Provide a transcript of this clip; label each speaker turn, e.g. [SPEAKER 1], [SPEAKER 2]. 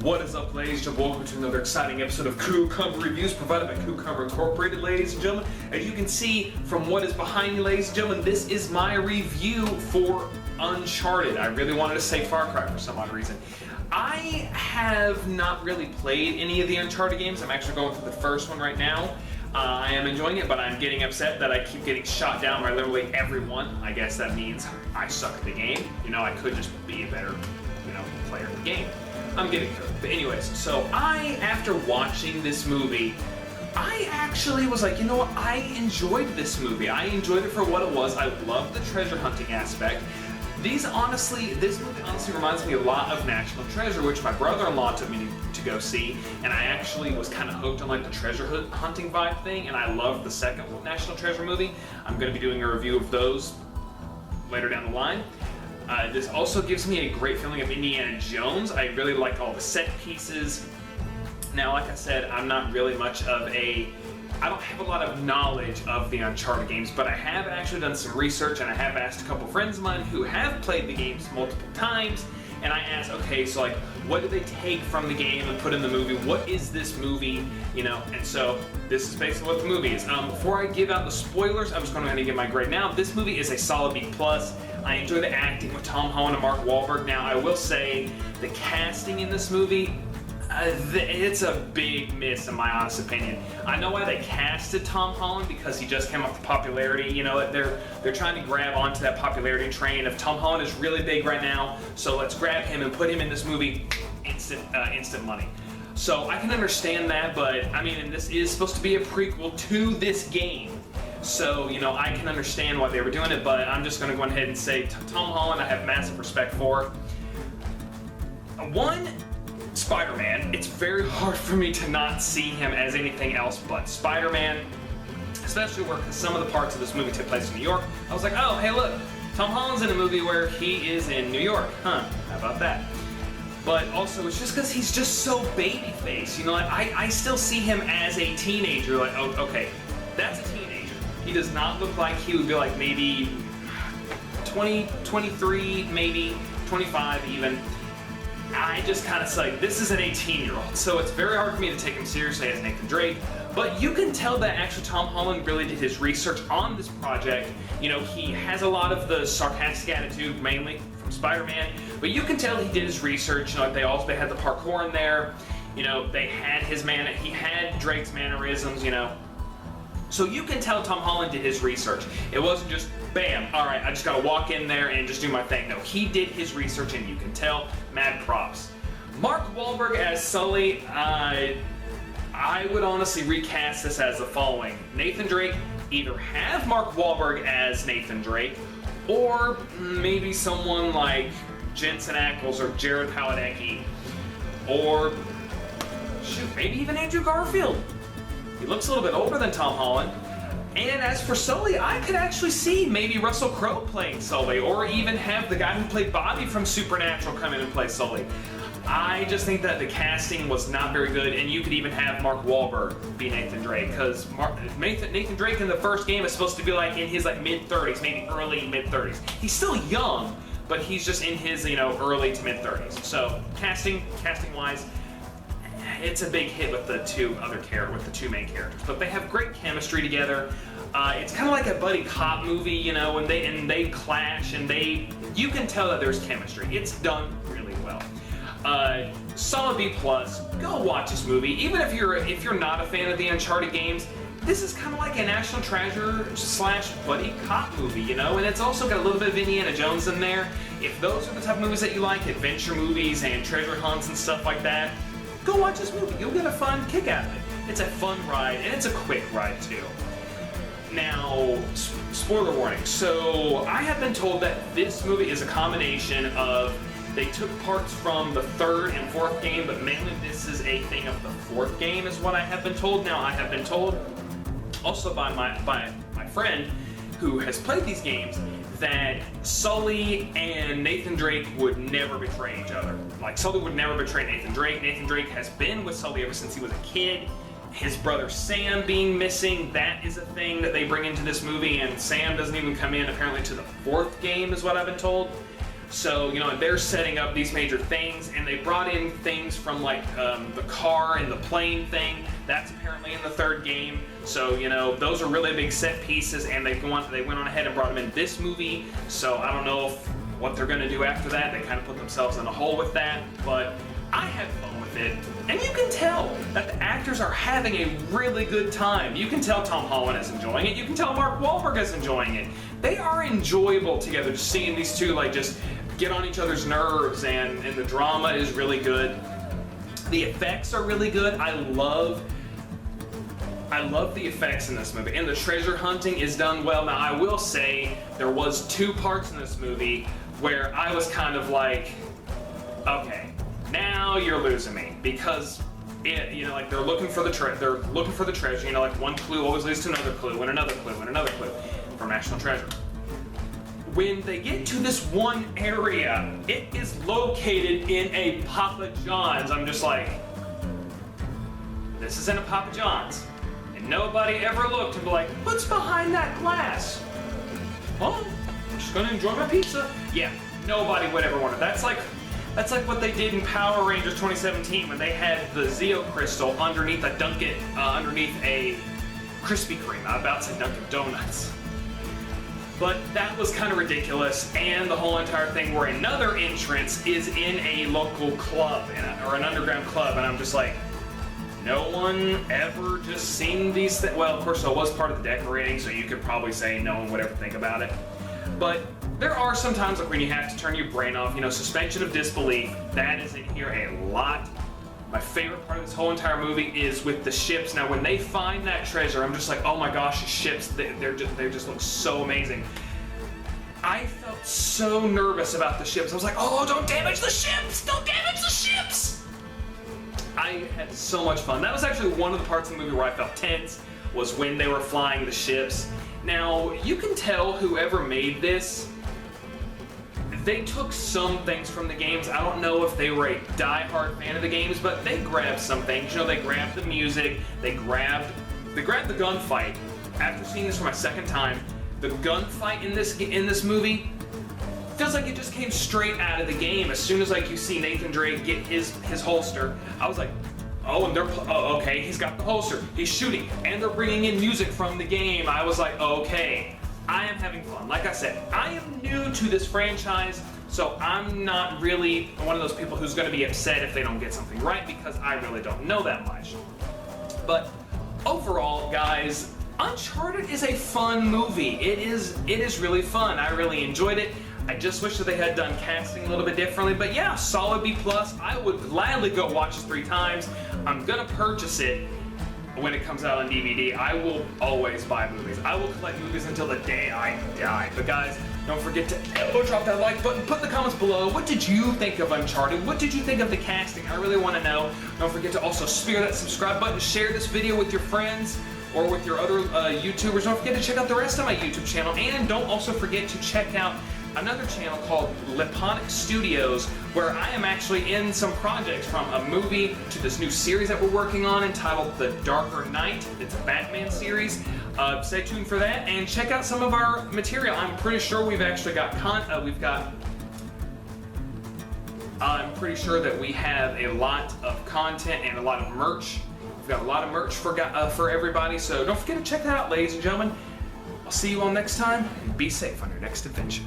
[SPEAKER 1] What is up, ladies and gentlemen? Welcome to another exciting episode of Coocumber Reviews provided by Coocumber Incorporated, ladies and gentlemen. As you can see from what is behind me, ladies and gentlemen, this is my review for Uncharted. I really wanted to say Far Cry for some odd reason. I have not really played any of the Uncharted games. I'm actually going through the first one right now. I am enjoying it, but I'm getting upset that I keep getting shot down by literally everyone. I guess that means I suck at the game. You know, I could just be a better, player of the game. I'm getting to it. But anyways, so after watching this movie, I actually was like, you know what, I enjoyed this movie. I enjoyed it for what it was. I loved the treasure hunting aspect. This movie honestly reminds me a lot of National Treasure, which my brother-in-law took me to go see, and I actually was kind of hooked on like the treasure hunting vibe thing, and I loved the second National Treasure movie. I'm going to be doing a review of those later down the line. This also gives me a great feeling of Indiana Jones. I really like all the set pieces. Now, like I said, I'm not really much of I don't have a lot of knowledge of the Uncharted games, but I have actually done some research, and I have asked a couple friends of mine who have played the games multiple times, and I asked, okay, so like, what did they take from the game and put in the movie? What is this movie? And so this is basically what the movie is. Before I give out the spoilers, I'm just going to give my grade now. This movie is a solid B+. I enjoy the acting with Tom Holland and Mark Wahlberg. Now, I will say the casting in this movie, it's a big miss in my honest opinion. I know why they casted Tom Holland, because he just came up to popularity. They're trying to grab onto that popularity train of Tom Holland is really big right now, so let's grab him and put him in this movie. Instant money. So I can understand that, but I mean, and this is supposed to be a prequel to this game. So, I can understand why they were doing it, but I'm just going to go ahead and say Tom Holland, I have massive respect for. One, Spider-Man. It's very hard for me to not see him as anything else but Spider-Man, especially where some of the parts of this movie took place in New York. I was like, oh, hey, look, Tom Holland's in a movie where he is in New York. How about that? But also, it's just because he's just so baby-faced. I still see him as a teenager. Like, oh, okay, that's a teenager. He does not look like he would be like maybe 20, 23, maybe 25 even. I just kind of say, this is an 18-year-old, so it's very hard for me to take him seriously as Nathan Drake. But you can tell that actually Tom Holland really did his research on this project. He has a lot of the sarcastic attitude, mainly from Spider-Man, but you can tell he did his research. They had the parkour in there. They had he had Drake's mannerisms. So you can tell Tom Holland did his research. It wasn't just, bam, all right, I just gotta walk in there and just do my thing. No, he did his research, and you can tell, mad props. Mark Wahlberg as Sully, I would honestly recast this as the following. Nathan Drake, either have Mark Wahlberg as Nathan Drake, or maybe someone like Jensen Ackles or Jared Padalecki, or shoot, maybe even Andrew Garfield. He looks a little bit older than Tom Holland. And as for Sully, I could actually see maybe Russell Crowe playing Sully, or even have the guy who played Bobby from Supernatural come in and play Sully. I just think that the casting was not very good, and you could even have Mark Wahlberg be Nathan Drake, because Nathan Drake in the first game is supposed to be like in his mid-30s, maybe early mid-30s. He's still young, but he's just in his early to mid-30s. So casting-wise, it's a big hit with the two main characters, but they have great chemistry together. It's kind of like a buddy cop movie, when they clash, and you can tell that there's chemistry. It's done really well. Solid B+. Go watch this movie. Even if you're not a fan of the Uncharted games, this is kind of like a National Treasure / buddy cop movie, and it's also got a little bit of Indiana Jones in there. If those are the type of movies that you like, adventure movies and treasure hunts and stuff like that, go watch this movie. You'll get a fun kick out of it. It's a fun ride, and it's a quick ride too. Now, spoiler warning. So, I have been told that this movie is a combination of, they took parts from the third and fourth game, but mainly this is a thing of the fourth game, is what I have been told. Now, I have been told also by my friend who has played these games that Sully and Nathan Drake would never betray each other. Like, Sully would never betray Nathan Drake. Nathan Drake has been with Sully ever since he was a kid. His brother Sam being missing, that is a thing that they bring into this movie, and Sam doesn't even come in apparently to the fourth game, is what I've been told. So, you know, they're setting up these major things, and they brought in things from like the car and the plane thing. That's apparently in the third game. So, you know, those are really big set pieces, and they went on ahead and brought them in this movie. So I don't know what they're going to do after that. They kind of put themselves in a hole with that, but I had fun with it. And you can tell that the actors are having a really good time. You can tell Tom Holland is enjoying it. You can tell Mark Wahlberg is enjoying it. They are enjoyable together, just seeing these two like just get on each other's nerves, and the drama is really good. The effects are really good. I love the effects in this movie, and the treasure hunting is done well. Now, I will say there was 2 parts in this movie where I was kind of like, okay, now you're losing me, because you know, like they're looking for the treasure. You know, like one clue always leads to another clue, and another clue, and another clue for national treasure. When they get to this one area, it is located in a Papa John's. I'm just like, this is in a Papa John's. And nobody ever looked and be like, what's behind that glass? Oh, I'm just gonna enjoy my pizza. Yeah, nobody would ever wonder. That's like what they did in Power Rangers 2017 when they had the Zeo Crystal underneath a underneath a Krispy Kreme. I'm about to say Dunkin' Donuts. But that was kind of ridiculous, and the whole entire thing where another entrance is in a local club, or an underground club, and I'm just like, no one ever just seen these things. Well, of course, it was part of the decorating, so you could probably say no one would ever think about it. But there are some times like when you have to turn your brain off, you know, suspension of disbelief. That is in here a lot. My favorite part of this whole entire movie is with the ships. Now, when they find that treasure, I'm just like, oh my gosh, ships, they just look so amazing. I felt so nervous about the ships. I was like, oh, don't damage the ships! Don't damage the ships! I had so much fun. That was actually one of the parts of the movie where I felt tense, was when they were flying the ships. Now, you can tell whoever made this, they took some things from the games. I don't know if they were a die-hard fan of the games, but they grabbed some things. You know, they grabbed the music, they grabbed the gunfight. After seeing this for my second time, the gunfight in this movie feels like it just came straight out of the game. As soon as like you see Nathan Drake get his holster, I was like, oh, and okay, he's got the holster, he's shooting, and they're bringing in music from the game. I was like, okay. I am having fun. Like I said, I am new to this franchise, so I'm not really one of those people who's going to be upset if they don't get something right, because I really don't know that much. But overall, guys, Uncharted is a fun movie. It is really fun. I really enjoyed it. I just wish that they had done casting a little bit differently, but yeah, solid B+. I would gladly go watch this 3 times. I'm going to purchase it when it comes out on DVD. I will always buy movies. I will collect movies until the day I die. But guys, don't forget to drop that like button. Put in the comments below, what did you think of Uncharted? What did you think of the casting? I really want to know. Don't forget to also spear that subscribe button. Share this video with your friends or with your other YouTubers. Don't forget to check out the rest of my YouTube channel. And don't also forget to check out another channel called Liponic Studios, where I am actually in some projects, from a movie to this new series that we're working on entitled The Darker Knight. It's a Batman series. Stay tuned for that and check out some of our material. I'm pretty sure we've actually got I'm pretty sure that we have a lot of content and a lot of merch. We've got a lot of merch for everybody, so don't forget to check that out, ladies and gentlemen. I'll see you all next time, and be safe on your next adventure.